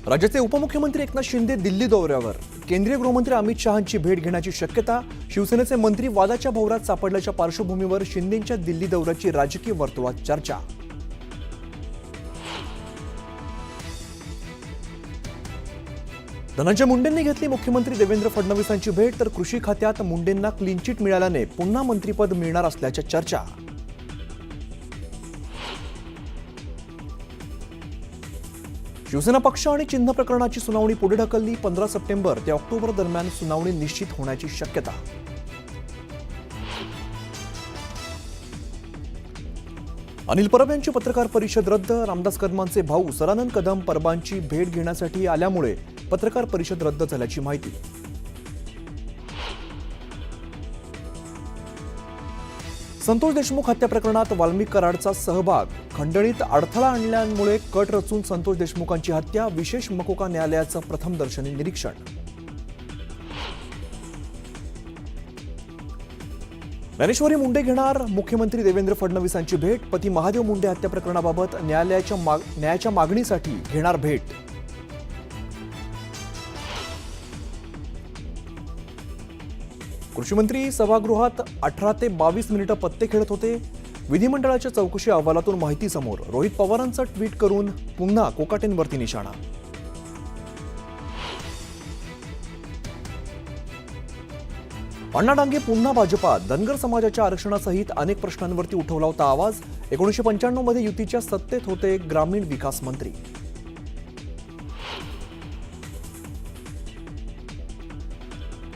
राज्याचे उपमुख्यमंत्री एकनाथ शिंदे दिल्ली दौऱ्यावर. केंद्रीय गृहमंत्री अमित शहांची भेट घेण्याची शक्यता. शिवसेनेचे मंत्री वादाच्या भोवऱ्यात सापडल्याच्या पार्श्वभूमीवर शिंदेंच्या दिल्ली दौऱ्याची राजकीय वर्तुळात चर्चा. धनंजय मुंडेंनी घेतली मुख्यमंत्री देवेंद्र फडणवीसांची भेट. तर कृषी खात्यात मुंडेंना क्लीन चिट मिळाल्याने पुन्हा मंत्रिपद मिळणार असल्याच्या चर्चा. शिवसेना पक्ष आणि चिन्ह प्रकरणाची सुनावणी पुढे ढकलली. 15 सप्टेंबर ते ऑक्टोबर दरम्यान सुनावणी निश्चित होण्याची शक्यता. अनिल परब यांची पत्रकार परिषद रद्द. रामदास कदमांचे भाऊ सदानंद कदम परबांची भेट घेण्यासाठी आल्यामुळे पत्रकार परिषद रद्द झाल्याची माहिती. संतोष देशमुख हत्या प्रकरणात वाल्मिक कराडचा सहभाग. खंडणीत अडथळा आणल्यामुळे कट रचून संतोष देशमुखांची हत्या. विशेष मकोका न्यायालयाचं प्रथमदर्शनी निरीक्षण. ज्ञानेश्वरी मुंडे घेणार मुख्यमंत्री देवेंद्र फडणवीसांची भेट. पती महादेव मुंडे हत्या प्रकरणाबाबत न्यायाच्या मागणीसाठी घेणार भेट. कृषी मंत्री सभागृहात 18 ते 22 मिनिटं पत्ते खेळत होते. विधिमंडळाच्या चौकशी अहवालातून माहिती समोर. रोहित पवारांचं ट्विट करून पुन्हा कोकाटेंवरती निशाणा. अण्णा डांगे पुन्हा भाजपात. धनगर समाजाच्या आरक्षणासहित अनेक प्रश्नांवरती उठवला होता आवाज. 1995 मध्ये युतीच्या सत्तेत होते ग्रामीण विकास मंत्री.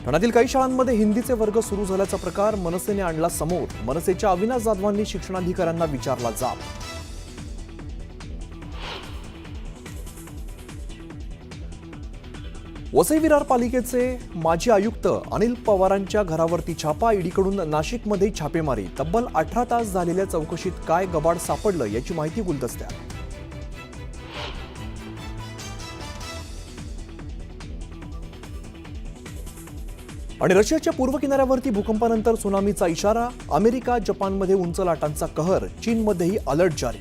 ठाण्यातील काही शाळांमध्ये हिंदीचे वर्ग सुरू झाल्याचा प्रकार मनसेने आणला समोर. मनसेच्या अविनाश जाधवांनी शिक्षणाधिकाऱ्यांना विचारला जाब. वसई विरार पालिकेचे माजी आयुक्त अनिल पवारांच्या घरावरती छापा. ईडीकडून नाशिकमध्ये छापेमारी. तब्बल 18 तास झालेल्या चौकशीत काय गबाड सापडलं याची माहिती गुलदस्त्यात. आणि रशियाच्या पूर्व किनाऱ्यावरती भूकंपानंतर सुनामीचा इशारा. अमेरिका जपानमध्ये उंच लाटांचा कहर. चीनमध्येही अलर्ट जारी.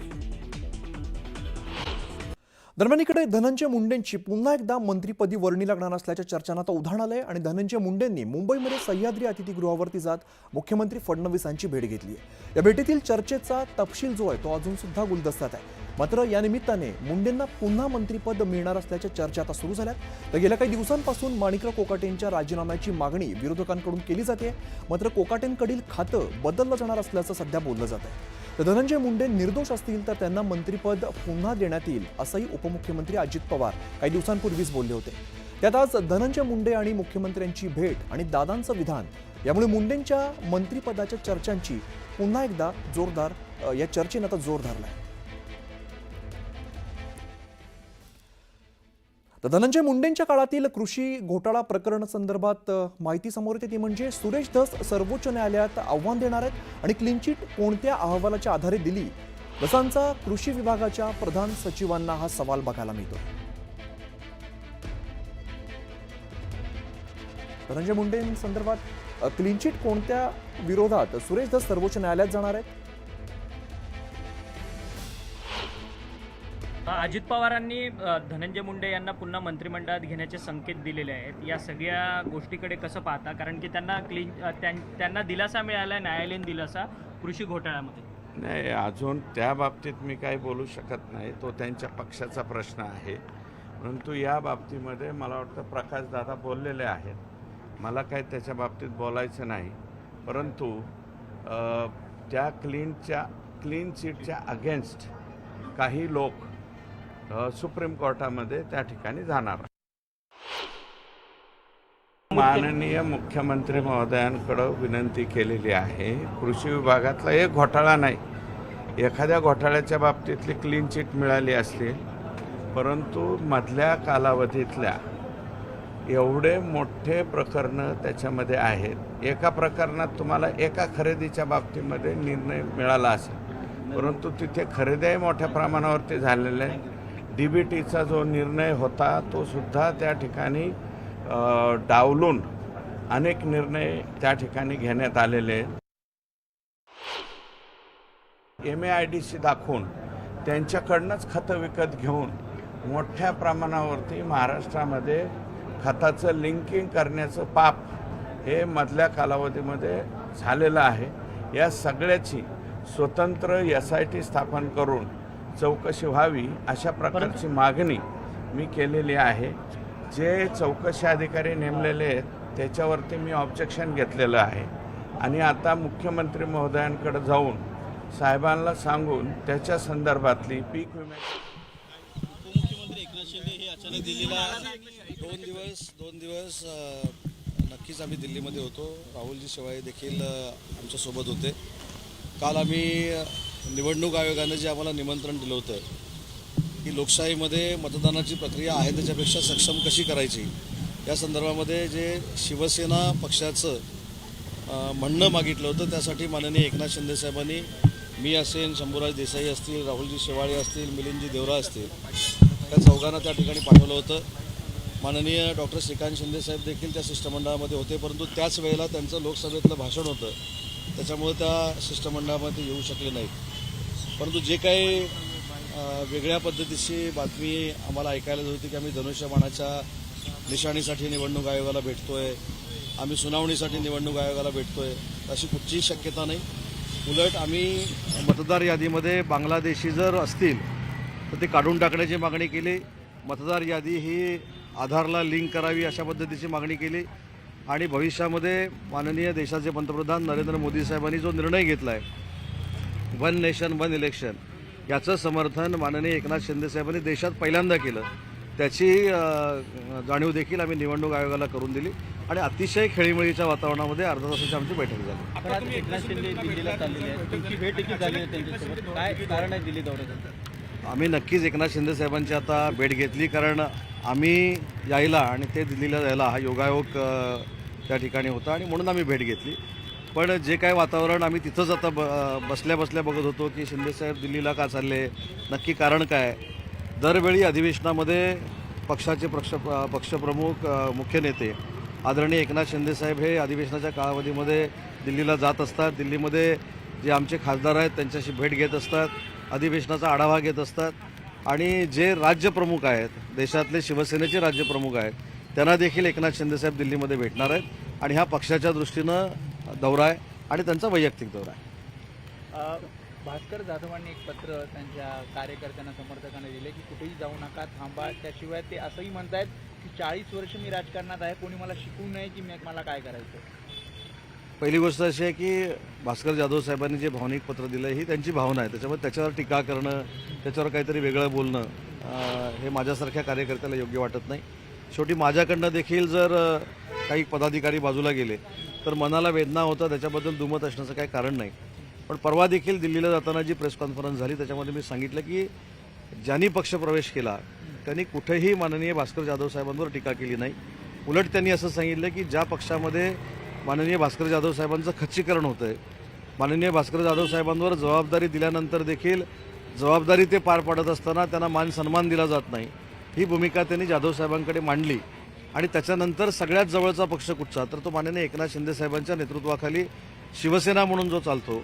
दरम्यान इकडे धनंजय मुंडेंची पुन्हा एकदा मंत्रिपदी वर्णी लागणार असल्याच्या चर्चांना आता उधाण आलंय. आणि धनंजय मुंडेंनी मुंबईमध्ये सह्याद्री अतिथीगृहावरती जात मुख्यमंत्री फडणवीसांची भेट घेतली आहे. या भेटीतील चर्चेचा तपशील जो आहे तो अजून सुद्धा गुलदस्त्यात आहे. मात्र या निमित्ताने मुंडेंना पुन्हा मंत्रिपद मिळणार असल्याच्या चर्चा आता सुरू झाल्यात. तर गेल्या काही दिवसांपासून माणिकराव कोकाटेंच्या राजीनाम्याची मागणी विरोधकांकडून केली जाते. मात्र कोकाटेंकडील खातं बदललं जाणार असल्याचं सध्या बोललं जात आहे. तर धनंजय मुंडे निर्दोष असतील तर त्यांना मंत्रिपद पुन्हा देण्यात येईल असंही उपमुख्यमंत्री अजित पवार काही दिवसांपूर्वीच बोलले होते. त्यात आज धनंजय मुंडे आणि मुख्यमंत्र्यांची भेट आणि दादांचं विधान यामुळे मुंडेंच्या मंत्रिपदाच्या चर्चांची पुन्हा एकदा या चर्चेनं आता जोर धरलाय. तर धनंजय मुंडेंच्या काळातील कृषी घोटाळा प्रकरण संदर्भात माहिती समोर येते ती म्हणजे सुरेश धस सर्वोच्च न्यायालयात आव्हान देणार आहेत आणि क्लीन चिट कोणत्या अहवालाच्या आधारे दिली. धसांचा कृषी विभागाच्या प्रधान सचिवांना हा सवाल बघायला मिळतो. धनंजय मुंडेंसंदर्भात क्लीन चिट कोणत्या विरोधात सुरेश धस सर्वोच्च न्यायालयात जाणार आहेत. अजित पवारांनी धनंजय मुंडे यांना पुन्हा मंत्रिमंडळात घेण्याचे संकेत दिलेले आहेत. या सगळ्या गोष्टीकडे कसं पाहता, कारण की त्यांना दिलासा मिळाला, न्यायालयीन दिलासा कृषी घोटाळ्यामध्ये. नाही, अजून त्या बाबतीत मी काही बोलू शकत नाही. तो त्यांच्या पक्षाचा प्रश्न आहे. परंतु या बाबतीमध्ये मला वाटतं प्रकाशदादा बोललेले आहेत. मला काही त्याच्या बाबतीत बोलायचं नाही. परंतु त्या क्लीन चिटच्या अगेन्स्ट काही लोक सुप्रीम कोर्टामध्ये त्या ठिकाणी जाणार. माननीय मुख्यमंत्री महोदयांकडे विनंती केलेली आहे. कृषी विभागातला एक घोटाळा नाही. एखाद्या घोटाळ्याच्या बाबतीतली क्लीन चिट मिळाली असली, परंतु मधल्या कालावधीतल्या एवढे मोठे प्रकरणं त्याच्यामध्ये आहेत. एका प्रकरणात तुम्हाला एका खरेदीच्या बाबतीमध्ये निर्णय मिळाला असेल, परंतु तिथे खरेदी मोठ्या प्रमाणावरती झालेल्या आहे. DBTचा जो निर्णय होता तो सुद्धा त्या ठिकाणी डावलून अनेक निर्णय त्या ठिकाणी घेण्यात आलेले आहेत. MAIDC दाखवून त्यांच्याकडनंच खतं विकत घेऊन मोठ्या प्रमाणावरती महाराष्ट्रामध्ये खताचं लिंकिंग करण्याचं पाप हे मधल्या कालावधीमध्ये झालेलं आहे. या सगळ्याची स्वतंत्र SIT स्थापन करून चौकशी व्हावी अशा प्रकारची मागणी मी केलेली आहे. जे चौकशी अधिकारी नेमलेले आहेत त्याच्यावरती मी ऑब्जेक्शन घेतलेलं आहे आणि आता मुख्यमंत्री महोदयांकडे जाऊन साहेबांना सांगून त्याच्या संदर्भातली पीक विम्याची उपमुख्यमंत्री एकनाथ शिंदे हे अचानक दिल्लीला दोन दिवस नक्कीच आम्ही दिल्लीमध्ये होतो. राहुलजी शेवाळे देखील आमच्यासोबत होते. काल आम्ही निवडणूक आयोगानं जे आम्हाला निमंत्रण दिलं होतं की लोकशाहीमध्ये मतदानाची प्रक्रिया आहे त्याच्यापेक्षा सक्षम कशी करायची या संदर्भामध्ये जे शिवसेना पक्षाचं म्हणणं मागितलं होतं त्यासाठी माननीय एकनाथ शिंदे साहेबांनी मी असेल, शंभूराज देसाई असतील, राहुलजी शेवाळे असतील, मिलिंदजी देवरा असतील, त्या चौघांना त्या ठिकाणी पाठवलं होतं. माननीय डॉक्टर श्रीकांत शिंदे साहेब देखील त्या शिष्टमंडळामध्ये होते, परंतु त्याच वेळेला त्यांचं लोकसभेतलं भाषण होतं त्याच्यामुळे त्या शिष्टमंडळामध्ये येऊ शकले नाहीत. परंतु जे काही वेगळ्या पद्धतीची बातमी आम्हाला ऐकायला होती की आम्ही धनुष्यबाणाच्या निशाणीसाठी निवडणूक आयोगाला भेटतोय, आम्ही सुनावणीसाठी निवडणूक आयोगाला भेटतोय, अशी कुठचीही शक्यता नाही. उलट आम्ही मतदार यादीमध्ये बांगलादेशी जर असतील तर ते काढून टाकण्याची मागणी केली. मतदार यादी ही आधारला लिंक करावी अशा पद्धतीची मागणी केली आणि भविष्यामध्ये माननीय देशाचे पंतप्रधान नरेंद्र मोदी साहेबांनी जो निर्णय घेतला आहे वन नेशन वन इलेक्शन याचं समर्थन माननीय एकनाथ शिंदे साहेबांनी देशात पहिल्यांदा केलं. त्याची जाणीव देखील आम्ही निवडणूक आयोगाला करून दिली आणि अतिशय खेळीमेळीच्या वातावरणामध्ये अर्धा तासाची आमची बैठक झाली. आपण आज एकनाथ शिंदे दिल्लीला चाललेले आहेत, त्यांची भेट देखील झाली आहे त्यांच्यासोबत. काय कारण आहे दिल्ली दौऱ्याचं? आम्ही नक्कीच एकनाथ शिंदे साहेबांची आता भेट घेतली कारण आम्ही यायला आणि ते दिल्लीला जायला हा योगायोग त्या ठिकाणी होता आणि म्हणून आम्ही भेट घेतली. पण जे काय वातावरण आम्ही तिथंच आता बसल्या बसल्या बघत होतो की शिंदे साहेब दिल्लीला का चालले, नक्की कारण काय. दरवेळी अधिवेशनामध्ये पक्षाचे पक्षप्रमुख मुख्य नेते आदरणीय एकनाथ शिंदे साहेब हे अधिवेशनाच्या कालावधीमध्ये दिल्लीला जात असतात. दिल्लीमध्ये जे आमचे खासदार आहेत त्यांच्याशी भेट घेत असतात, अधिवेशनाचा आढावा घेत असतात आणि जे राज्यप्रमुख आहेत देशातले शिवसेनेचे राज्यप्रमुख आहेत त्यांना देखील एकनाथ शिंदे साहेब दिल्लीमध्ये भेटणार आहेत आणि हा पक्षाच्या दृष्टीनं दौरा आहे आणि त्यांचा वैयक्तिक दौरा आहे. भास्कर जाधवांनी एक पत्र त्यांच्या कार्यकर्त्यांना समर्थकांना दिले की कुठेही जाऊ नका, थांबा. त्याशिवाय ते असंही म्हणतायत की 40 वर्ष मी राजकारणात आहे, कोणी मला शिकवू नये की मला काय करायचं. पहिली गोष्ट अशी आहे की भास्कर जाधव साहेबांनी जे भावनिक पत्र दिलं ही त्यांची भावना आहे. त्याच्यामुळे त्याच्यावर टीका करणं, त्याच्यावर काहीतरी वेगळं बोलणं हे माझ्यासारख्या कार्यकर्त्याला योग्य वाटत नाही. शेवटी माझ्याकडनं देखील जर काही पदाधिकारी बाजूला गेले तर मनाला वेदना होतं, त्याच्याबद्दल दुमत असण्याचं काही कारण नाही. पण परवा देखील दिल्लीला जाताना जी प्रेस कॉन्फरन्स झाली त्याच्यामध्ये मी सांगितलं की ज्यांनी पक्षप्रवेश केला त्यांनी कुठेही माननीय भास्कर जाधव साहेबांवर टीका केली नाही. उलट त्यांनी असं सांगितलं की ज्या पक्षामध्ये माननीय भास्कर जाधव साहेबांचं खच्चीकरण होतं आहे, माननीय भास्कर जाधव साहेबांवर जबाबदारी दिल्यानंतर देखील जबाबदारी ते पार पाडत असताना त्यांना मान सन्मान दिला जात नाही, ही भूमिका त्यांनी जाधव साहेबांकडे मांडली. आणि त्याच्यानंतर सगळ्यात जवळचा पक्ष कुठचा तर तो माननीय एकनाथ शिंदे साहेबांच्या नेतृत्वाखाली शिवसेना म्हणून जो चालतो,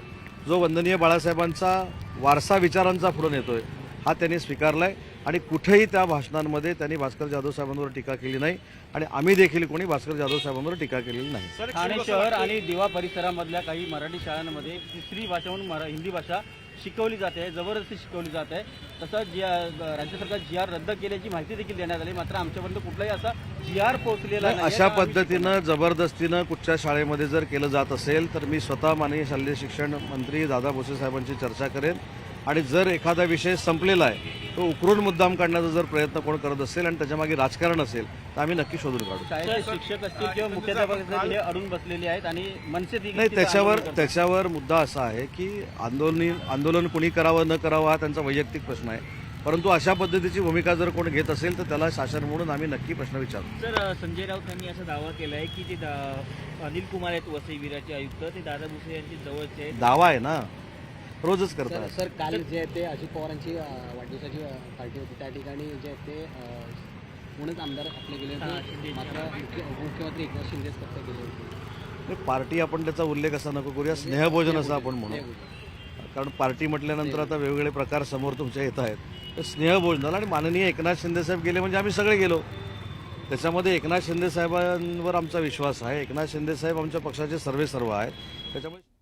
जो वंदनीय बाळासाहेबांचा वारसा विचारांचा पुढे नेतोय हा त्यांनी स्वीकारलाय आणि कुठेही त्या भाषणांमध्ये त्यांनी भास्कर जाधव साहेबांवर टीका केली नाही आणि आम्ही देखील कोणी भास्कर जाधव साहेबांवर टीका केलेली नाही. ठाणे शहर आणि दिवा परिसरामधल्या काही मराठी शाळांमध्ये तिसरी भाषा म्हणून हिंदी भाषा शिकवली जाते, जबरदस्ती शिकवली जात आहे. तसंच राज्य सरकार GR रद्द केल्याची माहिती देखील देण्यात आली, मात्र आमच्यापर्यंत कुठलाही असा GR पोहोचलेला नाही. अशा पद्धतीनं जबरदस्तीनं कुठच्या शाळेमध्ये जर केलं जात असेल तर मी स्वतः माननीय शालेय शिक्षण मंत्री दादा भुसे साहेबांची चर्चा करेन आणि जर एखादा विषय संपलेला आहे तो उकरून मुद्दाम काढण्याचा जर प्रयत्न कोण करत असेल आणि त्याच्यामागे राजकारण असेल तर आम्ही नक्की शोधून काढू. शाळेचे शिक्षक असतील किंवा मुख्याध्यापक असतील हे अडून बसलेले आहेत आणि मनसे नाही, त्याच्यावर मुद्दा असा आहे की आंदोलन कुणी करावं न करावं हा त्यांचा वैयक्तिक प्रश्न आहे, परंतु अशा पद्धतीची भूमिका जर कोण घेत असेल तर त्याला शासन म्हणून आम्ही नक्की प्रश्न विचारू. सर, संजय राऊत यांनी असा दावा केला आहे की ते अनिल कुमार आहेत वसई विराचे आयुक्त, ते दादा भुसे यांचे जवळचे आहेत. दावा आहे ना, रोजच करतात. सर काल जे आहे ते अजित पवारांची वाढदिवसाची पार्टी होती त्या ठिकाणी जे आहे ते पुणेच आमदार आपले गेले होते, मात्र मुख्यमंत्री एकनाथ शिंदेच फक्त गेले होते. पार्टी आपण त्याचा उल्लेख असा नको करूया, स्नेहभोजन असं आपण म्हणू, कारण पार्टी म्हटल्यानंतर आता वेगवेगळे प्रकार समोर तुमच्या येत आहेत. स्नेहभोजनाला, आणि माननीय एकनाथ शिंदेसाहेब गेले म्हणजे आम्ही सगळे गेलो. त्याच्यामध्ये एकनाथ शिंदेसाहेबांवर आमचा विश्वास आहे. एकनाथ शिंदेसाहेब आमच्या पक्षाचे सर्वेसर्व आहेत. त्याच्यामुळे